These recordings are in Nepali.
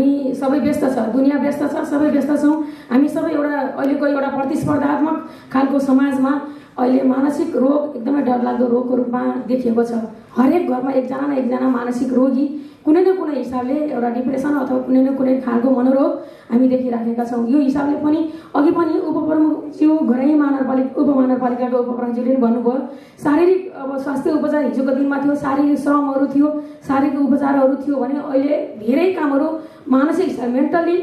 हामी सबै व्यस्त छ, दुनियाँ व्यस्त छ, सबै व्यस्त छौँ। हामी सबै एउटा अहिलेको एउटा प्रतिस्पर्धात्मक खालको समाजमा अहिले मानसिक रोग एकदमै डरलाग्दो रोगको रूपमा देखिएको छ। हरेक घरमा एकजना न एकजना मानसिक रोगी कुनै न कुनै हिसाबले एउटा डिप्रेसन अथवा कुनै न कुनै खालको मनोरोग हामी देखिराखेका छौँ। यो हिसाबले पनि अघि पनि उपप्रमुखज्यू घरै उपमहानगरपालिकाको उपप्रमुखज्यूले पनि भन्नुभयो, शारीरिक अब स्वास्थ्य उपचार हिजोको दिनमा थियो, शारीरिक श्रमहरू थियो, शारीरिक उपचारहरू थियो भने अहिले धेरै कामहरू मानसिक मेन्टली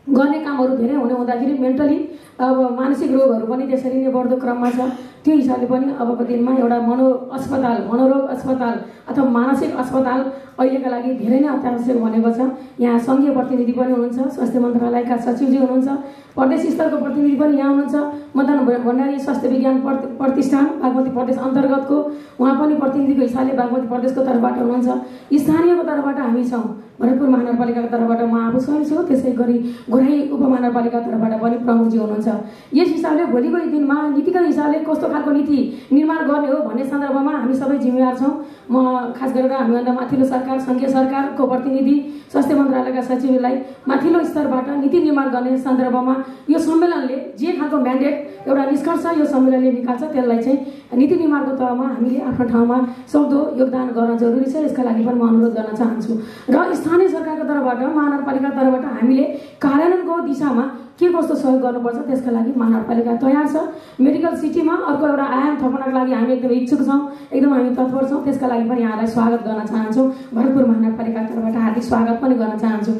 गर्ने कामहरू धेरै हुने हुँदाखेरि मेन्टली अब मानसिक रोगहरू पनि त्यसरी नै बढ्दो क्रममा छ। त्यो हिसाबले पनि अबको दिनमा एउटा मनोरोग अस्पताल अथवा मानसिक अस्पताल अहिलेका लागि धेरै नै अत्यावश्यक बनेको छ। यहाँ सङ्घीय प्रतिनिधि पनि हुनुहुन्छ, स्वास्थ्य मन्त्रालयका सचिवजी हुनुहुन्छ, प्रदेश स्तरको प्रतिनिधि पनि यहाँ हुनुहुन्छ, मदन भण्डारी स्वास्थ्य विज्ञान प्रतिष्ठान बागमती प्रदेश अन्तर्गतको उहाँ पनि प्रतिनिधिको हिसाबले बागमती प्रदेशको तर्फबाट हुनुहुन्छ। स्थानीयको तर्फबाट हामी छौँ, भरतपुर महानगरपालिकाको तर्फबाट म आफू स्वयं छु, त्यसै गरी गोराई उपमहानगरपालिकाको तर्फबाट पनि प्रमुखजी हुनुहुन्छ। यस हिसाबले भोलिको दिनमा नीतिगत हिसाबले कस्तो खालको नीति निर्माण गर्ने हो भन्ने सन्दर्भमा हामी सबै जिम्मेवार छौँ। म खास गरेर हामीभन्दा माथिल्लो सरकार, सङ्घीय सरकारको प्रतिनिधि, स्वास्थ्य मन्त्रालयका सचिवलाई माथिल्लो स्तरबाट नीति निर्माण गर्ने सन्दर्भमा यो सम्मेलनले जे खालको म्यान्डेट एउटा निष्कर्ष यो सम्मेलनले निकाल्छ त्यसलाई चाहिँ नीति निर्माणको तहमा हामीले आफ्नो ठाउँमा सक्दो योगदान गर्न जरुरी छ। यसका लागि पनि म अनुरोध गर्न चाहन्छु र स्थानीय सरकारको तर्फबाट महानगरपालिकाको तर्फबाट हामीले कार्यान्वयनको दिशामा के कस्तो सहयोग गर्नुपर्छ त्यसका लागि महानगरपालिका तयार छ। मेडिकल सिटीमा अर्को एउटा आयाम थप्नको लागि हामी एकदम इच्छुक छौँ, एकदम हामी तत्पर छौँ। त्यसका लागि पनि यहाँलाई स्वागत गर्न चाहन्छौँ, भरतपुर महानगरपालिकाको तर्फबाट हार्दिक स्वागत पनि गर्न चाहन्छु।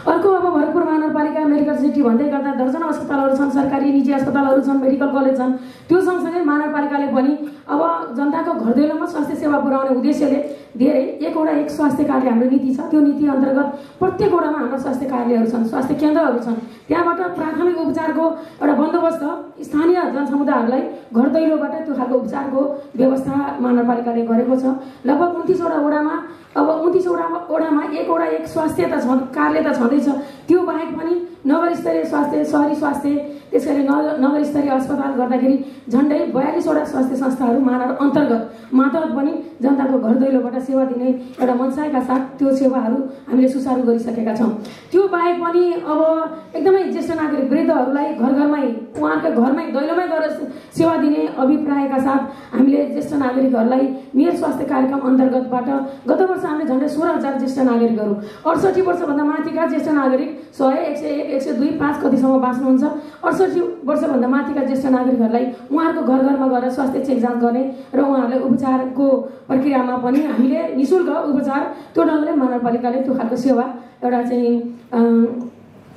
अर्को अब भरतपुर महानगरपालिका मेडिकल सिटी भन्दै गर्दा दर्जनौं अस्पतालहरू छन्, सरकारी निजी अस्पतालहरू छन्, मेडिकल कलेज छन्। त्यो सँगसँगै महानगरपालिकाले पनि अब जनताको घर दैलोमा स्वास्थ्य सेवा पुर्याउने उद्देश्यले धेरै एक स्वास्थ्य कार्य हाम्रो नीति छ। त्यो नीति अन्तर्गत प्रत्येक वडामा हाम्रो स्वास्थ्य कार्यालयहरू छन्, स्वास्थ्य केन्द्रहरू छन्। त्यहाँबाट प्राथमिक उपचारको एउटा बन्दोबस्त स्थानीय जनसमुदायहरूलाई घर दैलोबाट त्यो खालको उपचारको व्यवस्था महानगरपालिकाले गरेको छ। लगभग 29वटा वडामा अब 29वटा एक स्वास्थ्य त कार्यालय त छँदैछ। त्यो बाहेक पनि नगर स्तरीय स्वास्थ्य, शहरी स्वास्थ्य, त्यसैले नगर स्तरीय अस्पताल गर्दाखेरि झन्डै 42वटा स्वास्थ्य संस्थाहरू महानगर अन्तर्गत मातहत पनि जनताको घर दैलोबाट सेवा दिने एउटा मनसायका साथ त्यो सेवाहरू हामीले सुचारू गरिसकेका छौँ। त्यो बाहेक पनि अब एकदमै ज्येष्ठ नागरिक वृद्धहरूलाई उहाँकै घरमै दैलोमै गएर सेवा दिने अभिप्रायका साथ हामीले ज्येष्ठ नागरिकहरूलाई मेयर स्वास्थ्य कार्यक्रम अन्तर्गतबाट गत वर्ष हामीले झन्डै 16,000 ज्येष्ठ नागरिकहरू 68 वर्षभन्दा माथिका ज्येष्ठ नागरिक 100, 101, 102, 5 कतिसम्म बाँच्नुहुन्छ। 68 वर्षभन्दा माथिका ज्येष्ठ नागरिकहरूलाई उहाँहरूको घर घरमा गएर स्वास्थ्य चेक जाँच गर्ने र उहाँहरूलाई उपचारको प्रक्रियामा पनि हामीले निःशुल्क उपचार त्यो ढङ्गले महानगरपालिकाले त्यो खालको सेवा एउटा चाहिँ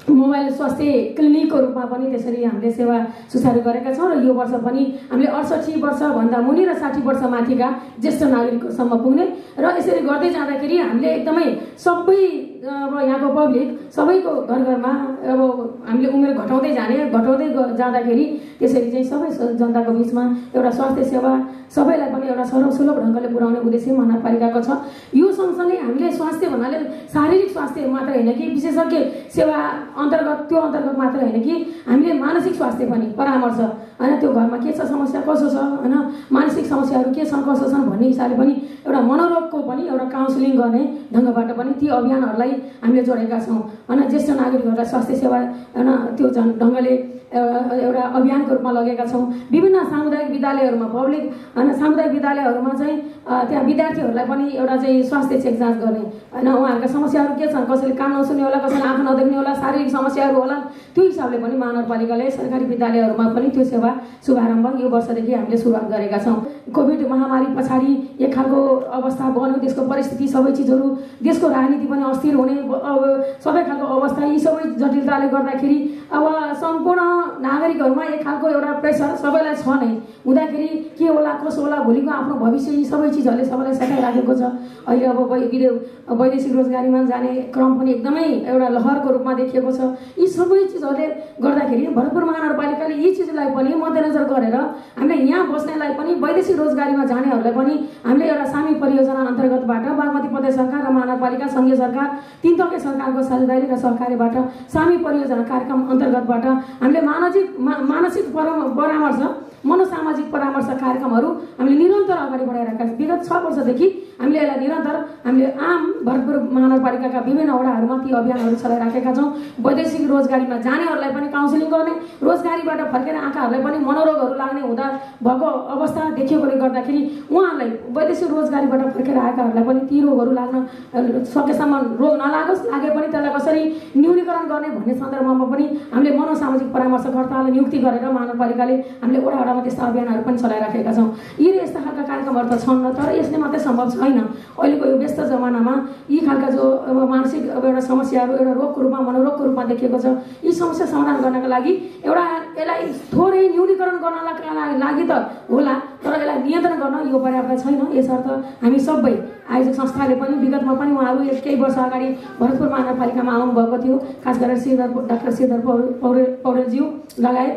मोबाइल स्वास्थ्य क्लिनिकको रूपमा पनि त्यसरी हामीले सेवा सुचारू गरेका छौँ। र यो वर्ष पनि हामीले 68 वर्षभन्दा मुनि र 60 वर्ष माथिका ज्येष्ठ नागरिकसम्म पुग्ने र यसरी गर्दै जाँदाखेरि हामीले एकदमै सबै अब यहाँको पब्लिक सबैको घर घरमा अब हामीले उमेर घटाउँदै जाँदाखेरि त्यसरी चाहिँ सबै जनताको बिचमा एउटा स्वास्थ्य सेवा सबैलाई पनि एउटा सर्वसुलभ ढङ्गले पुर्याउने उद्देश्य महानगरपालिकाको छ। यो सँगसँगै हामीले स्वास्थ्य भन्नाले शारीरिक स्वास्थ्य मात्र होइन कि विशेषज्ञ सेवा त्यो अन्तर्गत मात्र होइन कि हामीले मानसिक स्वास्थ्य पनि परामर्श होइन, त्यो घरमा के छ समस्या कसो छ होइन, मानसिक समस्याहरू के छन् कसो छन् भन्ने हिसाबले पनि एउटा मनोरोगको पनि एउटा काउन्सिलिङ गर्ने ढङ्गबाट पनि ती अभियानहरूलाई हामीले जोडेका छौँ होइन। ज्येष्ठ नागरिकहरूलाई स्वास्थ्य सेवा होइन त्यो ढङ्गले एउटा अभियानको रूपमा लगेका छौँ। विभिन्न सामुदायिक विद्यालयहरूमा सामुदायिक विद्यालयहरूमा चाहिँ त्यहाँ विद्यार्थीहरूलाई पनि एउटा चाहिँ स्वास्थ्य चेक जाँच गर्ने होइन, उहाँहरूका समस्याहरू के छन्, कसैले कान नसुन्ने होला, कसैले आँखा नदेख्ने होला, शारीरिक समस्याहरू होला, त्यो हिसाबले पनि महानगरपालिकाले सरकारी विद्यालयहरूमा पनि त्यो सेवा शुभारम्भ यो वर्षदेखि हामीले सुरुवात गरेका छौँ। कोभिड महामारी पछाडि एक खालको अवस्था बन्यो, देशको परिस्थिति सबै चिजहरू, देशको राजनीति पनि अस्थिर हुने अब सबै खालको अवस्था, यी सबै जटिलताले गर्दाखेरि अब सम्पूर्ण नागरिकहरूमा एक खालको एउटा प्रेसर सबैलाई छ नै हुँदाखेरि के होला कसो होला भोलिको आफ्नो भविष्य यी सबै चिजहरूले सबैलाई सताइराखेको छ। अहिले अब वैदेशिक रोजगारीमा जाने क्रम पनि एकदमै एउटा लहरको रूपमा देखिएको छ। यी सबै चिजहरूले गर्दाखेरि भरतपुर महानगरपालिकाले यी चिजलाई पनि मध्यनजर गरेर हामीले यहाँ बस्नेलाई पनि वैदेशिक रोजगारीमा जानेहरूलाई पनि हामीले एउटा सामी परियोजना अन्तर्गतबाट बागमती प्रदेश सरकार र महानगरपालिका सङ्घीय सरकार तीन तर्के सरकारको साझेदारी र सहकार्यबाट सामी परियोजना कार्यक्रम अन्तर्गतबाट हामीले मानसिक परामर्श मनोसामाजिक परामर्श कार्यक्रमहरू हामीले निरन्तर अगाडि बढाइरहेका छौँ। विगत 6 वर्षदेखि हामीले यसलाई निरन्तर हामीले आम भरतपुर महानगरपालिकाका विभिन्न वडाहरूमा ती अभियानहरू चलाइराखेका छौँ। वैदेशिक रोजगारीमा जानेहरूलाई पनि काउन्सिलिङ गर्ने, रोजगारीबाट फर्केर आएकाहरूलाई पनि मनोरोगहरू लाग्ने हुँदा भएको अवस्था देखिएकोले गर्दाखेरि उहाँहरूलाई वैदेशिक रोजगारीबाट फर्केर आएकाहरूलाई पनि ती रोगहरू लाग्न सकेसम्म रोग नलागोस्, लागे पनि त्यसलाई कसरी न्यूनीकरण गर्ने भन्ने सन्दर्भमा पनि हामीले मनोसामाजिक परामर्शकर्तालाई नियुक्ति गरेर महानगरपालिकाले हामीले वडा वडामा त्यस्ता अभियानहरू पनि चलाइराखेका छौँ। यी यस्ता खालका कार्यक्रमहरू त छन्, तर यसले मात्रै सम्भव छैन। अहिलेको यो व्यस्त जमानामा यी खालका जो अब मानसिक अब एउटा समस्याहरू एउटा रोगको रूपमा मनोरोगको रूपमा देखिएको छ, यी समस्या समाधान गर्नका लागि एउटा यसलाई थोरै न्यूनीकरण गर्नका लागि त होला, तर यसलाई नियन्त्रण गर्न यो पर्याप्त छैन। यसर्थ हामी सबै आयोजक संस्थाले पनि विगतमा पनि उहाँहरू केही वर्ष अगाडि भरतपुर महानगरपालिकामा आउनुभएको थियो, खास गरेर डाक्टर श्रीधर पौडेलज्यू लगायत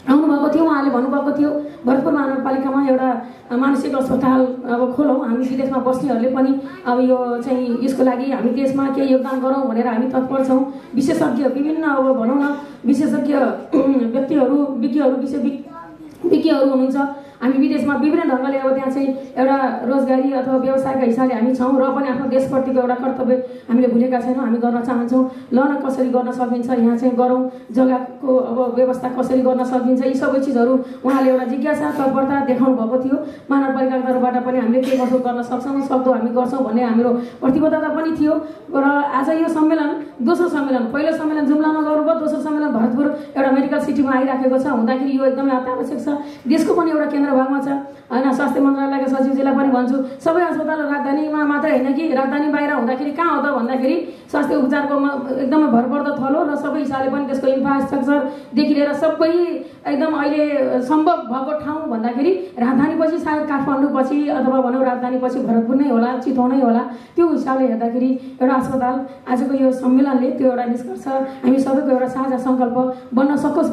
आउनुभएको थियो। उहाँले भन्नुभएको थियो भरतपुर महानगरपालिकामा एउटा मानसिक अस्पताल अब खोलौँ, हामी विदेशमा बस्नेहरूले पनि अब यो चाहिँ यसको लागि हामी देशमा केही योगदान गरौँ भनेर हामी तत्पर छौँ। विशेषज्ञ विभिन्न अब भनौँ न विशेषज्ञ व्यक्तिहरू विज्ञहरू हुनुहुन्छ। हामी विदेशमा विभिन्न ढङ्गले अब त्यहाँ चाहिँ एउटा रोजगारी अथवा व्यवसायका हिसाबले हामी छौँ र पनि आफ्नो देशप्रतिको एउटा कर्तव्य हामीले भुलेका छैनौँ। हामी गर्न चाहन्छौँ, ल न कसरी गर्न सकिन्छ यहाँ चाहिँ गरौँ, जग्गाको अब व्यवस्था कसरी गर्न सकिन्छ, यी सबै चिजहरू उहाँले एउटा जिज्ञासा तत्परता देखाउनु भएको थियो। महानगरपालिकाको तर्फबाट पनि हामीले के कसो गर्न सक्छौँ, सक्दो हामी गर्छौँ भन्ने हाम्रो प्रतिबद्धता पनि थियो। र आज यो सम्मेलन दोस्रो सम्मेलन, पहिलो सम्मेलन जुम्लामा गर्नुभयो, दोस्रो सम्मेलन भरतपुर एउटा मेडिकल सिटीमा आइराखेको छ हुँदाखेरि यो एकदमै अत्यावश्यक छ। देशको पनि एउटा केन्द्र भागमा छ होइन। स्वास्थ्य मन्त्रालयका सचिवजीलाई पनि भन्छु, सबै अस्पताल राजधानीमा मात्रै होइन कि राजधानी बाहिर हुँदाखेरि कहाँ हो त भन्दाखेरि स्वास्थ्य उपचारको एकदमै भरपर्दो थलो र सबै हिसाबले पनि त्यसको इन्फ्रास्ट्रक्चरदेखि लिएर सबै एकदम अहिले सम्भव भएको ठाउँ भन्दाखेरि राजधानीपछि सायद काठमाडौँपछि अथवा भनौँ राजधानीपछि भरतपुर नै होला, चितवन नै होला। त्यो हिसाबले हेर्दाखेरि एउटा अस्पताल आजको यो सम्मेलनले त्यो एउटा निष्कर्ष हामी सबैको एउटा साझा सङ्कल्प बन्न सकोस्।